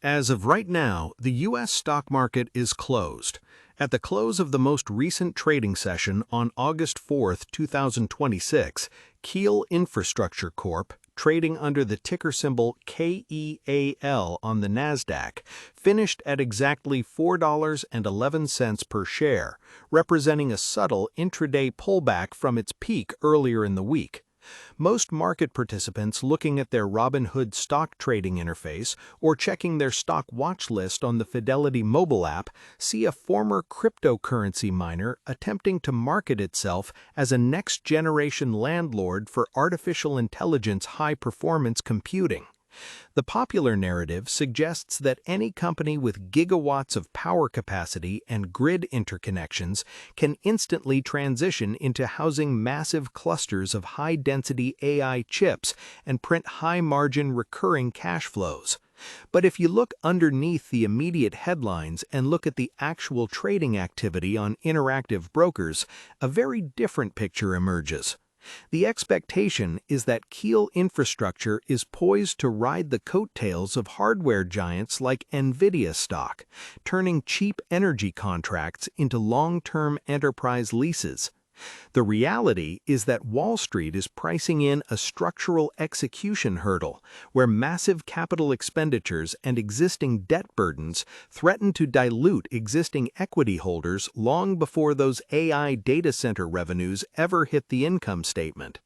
As of right now, the U.S. stock market is closed. At the close of the most recent trading session on August 4, 2026, KEEL Infrastructure Corp, trading under the ticker symbol KEAL on the NASDAQ, finished at exactly $4.11 per share, representing a subtle intraday pullback from its peak earlier in the week. Most market participants looking at their Robinhood stock trading interface or checking their stock watch list on the Fidelity mobile app see a former cryptocurrency miner attempting to market itself as a next-generation landlord for artificial intelligence high-performance computing. The popular narrative suggests that any company with gigawatts of power capacity and grid interconnections can instantly transition into housing massive clusters of high-density AI chips and print high-margin recurring cash flows. But if you look underneath the immediate headlines and look at the actual trading activity on Interactive Brokers, a very different picture emerges. The expectation is that KEEL Infrastructure is poised to ride the coattails of hardware giants like NVIDIA stock, turning cheap energy contracts into long-term enterprise leases. The reality is that Wall Street is pricing in a structural execution hurdle where massive capital expenditures and existing debt burdens threaten to dilute existing equity holders long before those AI data center revenues ever hit the income statement.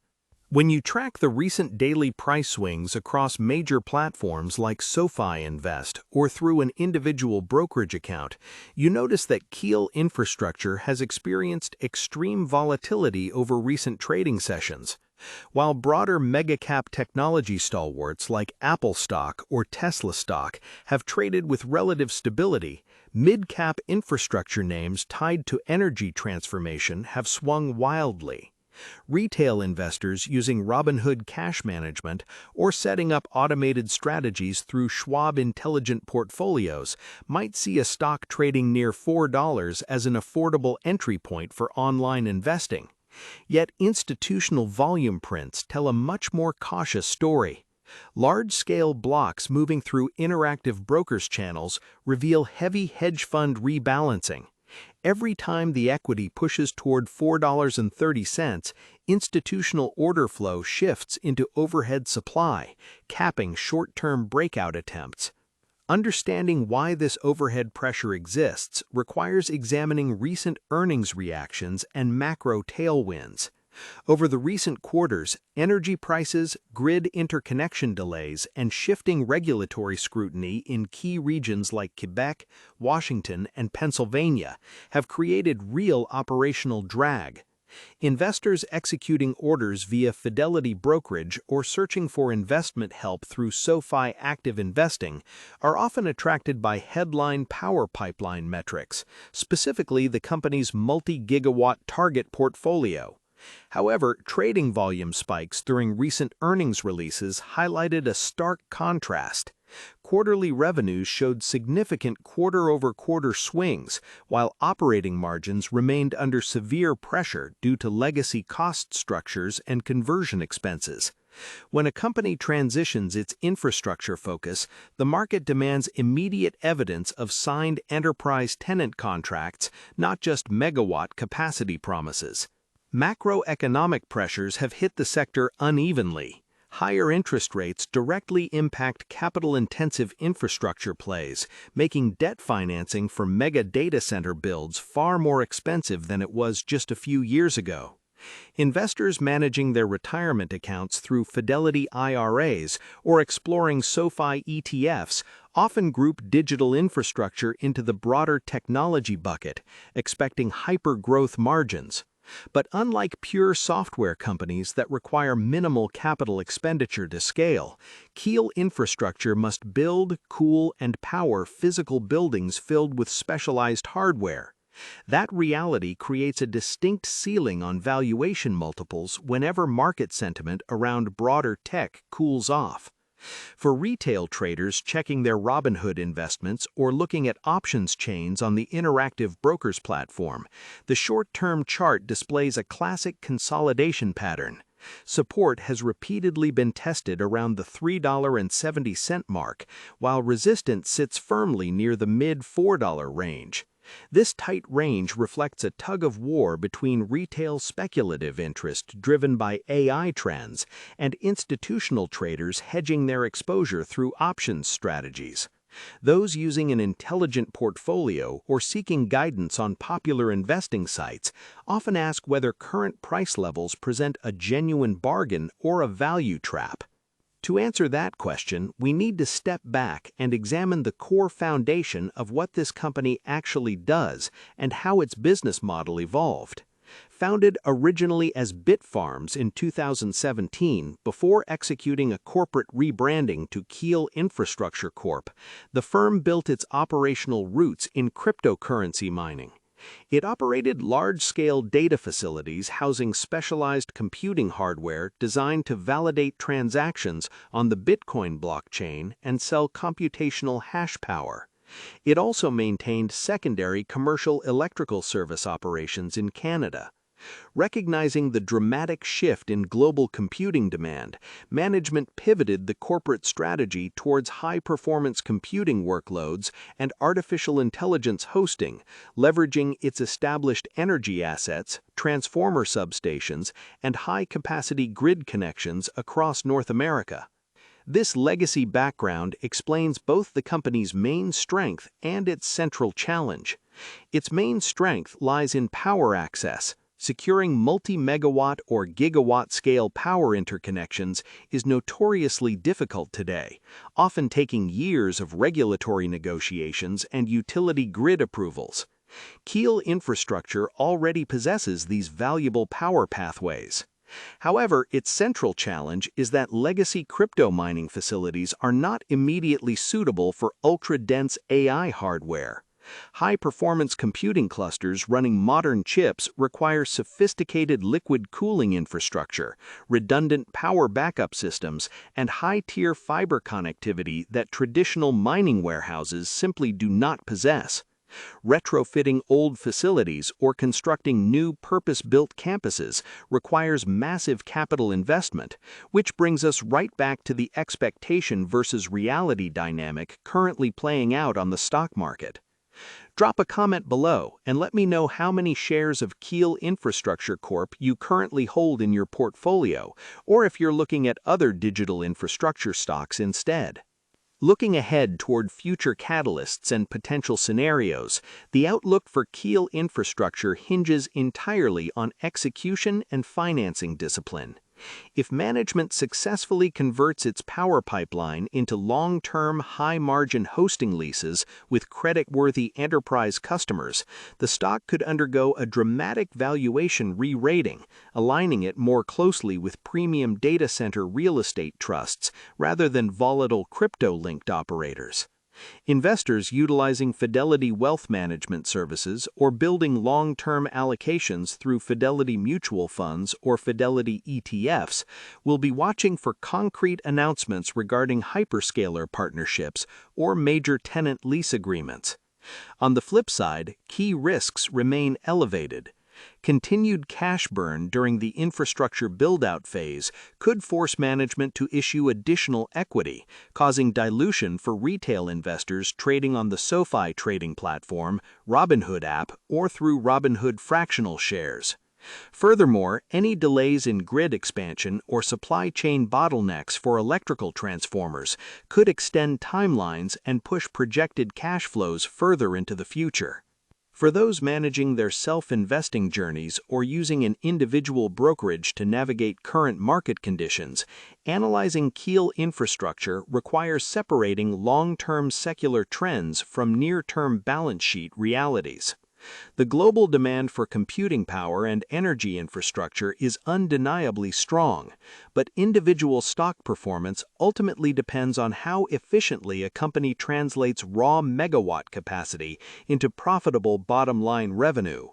When you track the recent daily price swings across major platforms like SoFi Invest or through an individual brokerage account, you notice that KEEL Infrastructure has experienced extreme volatility over recent trading sessions. While broader mega-cap technology stalwarts like Apple stock or Tesla stock have traded with relative stability, mid-cap infrastructure names tied to energy transformation have swung wildly. Retail investors using Robinhood Cash Management or setting up automated strategies through Schwab Intelligent Portfolios might see a stock trading near $4 as an affordable entry point for online investing. Yet institutional volume prints tell a much more cautious story. Large-scale blocks moving through Interactive Brokers channels reveal heavy hedge fund rebalancing. Every time the equity pushes toward $4.30, institutional order flow shifts into overhead supply, capping short-term breakout attempts. Understanding why this overhead pressure exists requires examining recent earnings reactions and macro tailwinds. Over the recent quarters, energy prices, grid interconnection delays, and shifting regulatory scrutiny in key regions like Quebec, Washington, and Pennsylvania have created real operational drag. Investors executing orders via Fidelity brokerage or searching for investment help through SoFi Active Investing are often attracted by headline power pipeline metrics, specifically the company's multi-gigawatt target portfolio. However, trading volume spikes during recent earnings releases highlighted a stark contrast. Quarterly revenues showed significant quarter-over-quarter swings, while operating margins remained under severe pressure due to legacy cost structures and conversion expenses. When a company transitions its infrastructure focus, the market demands immediate evidence of signed enterprise tenant contracts, not just megawatt capacity promises. Macroeconomic pressures have hit the sector unevenly. Higher interest rates directly impact capital-intensive infrastructure plays, making debt financing for mega data center builds far more expensive than it was just a few years ago. Investors managing their retirement accounts through Fidelity IRAs or exploring SoFi ETFs often group digital infrastructure into the broader technology bucket, expecting hyper-growth margins. But unlike pure software companies that require minimal capital expenditure to scale, KEEL Infrastructure must build, cool, and power physical buildings filled with specialized hardware. That reality creates a distinct ceiling on valuation multiples whenever market sentiment around broader tech cools off. For retail traders checking their Robinhood investments or looking at options chains on the Interactive Brokers platform, the short-term chart displays a classic consolidation pattern. Support has repeatedly been tested around the $3.70 mark, while resistance sits firmly near the mid-$4 range. This tight range reflects a tug-of-war between retail speculative interest driven by AI trends and institutional traders hedging their exposure through options strategies. Those using an intelligent portfolio or seeking guidance on popular investing sites often ask whether current price levels present a genuine bargain or a value trap. To answer that question, we need to step back and examine the core foundation of what this company actually does and how its business model evolved. Founded originally as Bitfarms in 2017 before executing a corporate rebranding to KEEL Infrastructure Corp, the firm built its operational roots in cryptocurrency mining. It operated large-scale data facilities housing specialized computing hardware designed to validate transactions on the Bitcoin blockchain and sell computational hash power. It also maintained secondary commercial electrical service operations in Canada. Recognizing the dramatic shift in global computing demand, management pivoted the corporate strategy towards high-performance computing workloads and artificial intelligence hosting, leveraging its established energy assets, transformer substations, and high-capacity grid connections across North America. This legacy background explains both the company's main strength and its central challenge. Its main strength lies in power access. Securing multi-megawatt or gigawatt-scale power interconnections is notoriously difficult today, often taking years of regulatory negotiations and utility grid approvals. KEEL Infrastructure already possesses these valuable power pathways. However, its central challenge is that legacy crypto mining facilities are not immediately suitable for ultra-dense AI hardware. High-performance computing clusters running modern chips require sophisticated liquid cooling infrastructure, redundant power backup systems, and high-tier fiber connectivity that traditional mining warehouses simply do not possess. Retrofitting old facilities or constructing new purpose-built campuses requires massive capital investment, which brings us right back to the expectation versus reality dynamic currently playing out on the stock market. Drop a comment below and let me know how many shares of KEEL Infrastructure Corp you currently hold in your portfolio, or if you're looking at other digital infrastructure stocks instead. Looking ahead toward future catalysts and potential scenarios, the outlook for KEEL Infrastructure hinges entirely on execution and financing discipline. If management successfully converts its power pipeline into long-term, high-margin hosting leases with credit-worthy enterprise customers, the stock could undergo a dramatic valuation re-rating, aligning it more closely with premium data center real estate trusts rather than volatile crypto-linked operators. Investors utilizing Fidelity Wealth Management Services or building long-term allocations through Fidelity Mutual Funds or Fidelity ETFs will be watching for concrete announcements regarding hyperscaler partnerships or major tenant lease agreements. On the flip side, key risks remain elevated. Continued cash burn during the infrastructure build-out phase could force management to issue additional equity, causing dilution for retail investors trading on the SoFi trading platform, Robinhood app, or through Robinhood fractional shares. Furthermore, any delays in grid expansion or supply chain bottlenecks for electrical transformers could extend timelines and push projected cash flows further into the future. For those managing their self-investing journeys or using an individual brokerage to navigate current market conditions, analyzing KEEL Infrastructure requires separating long-term secular trends from near-term balance sheet realities. The global demand for computing power and energy infrastructure is undeniably strong, but individual stock performance ultimately depends on how efficiently a company translates raw megawatt capacity into profitable bottom-line revenue.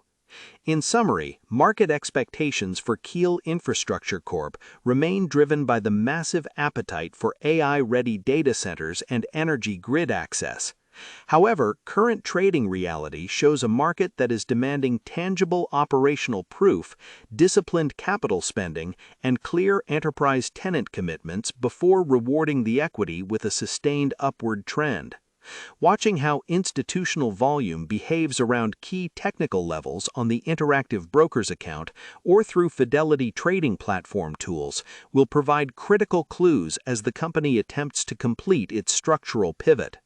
In summary, market expectations for KEEL Infrastructure Corp remain driven by the massive appetite for AI-ready data centers and energy grid access. However, current trading reality shows a market that is demanding tangible operational proof, disciplined capital spending, and clear enterprise tenant commitments before rewarding the equity with a sustained upward trend. Watching how institutional volume behaves around key technical levels on the Interactive Brokers account or through Fidelity trading platform tools will provide critical clues as the company attempts to complete its structural pivot.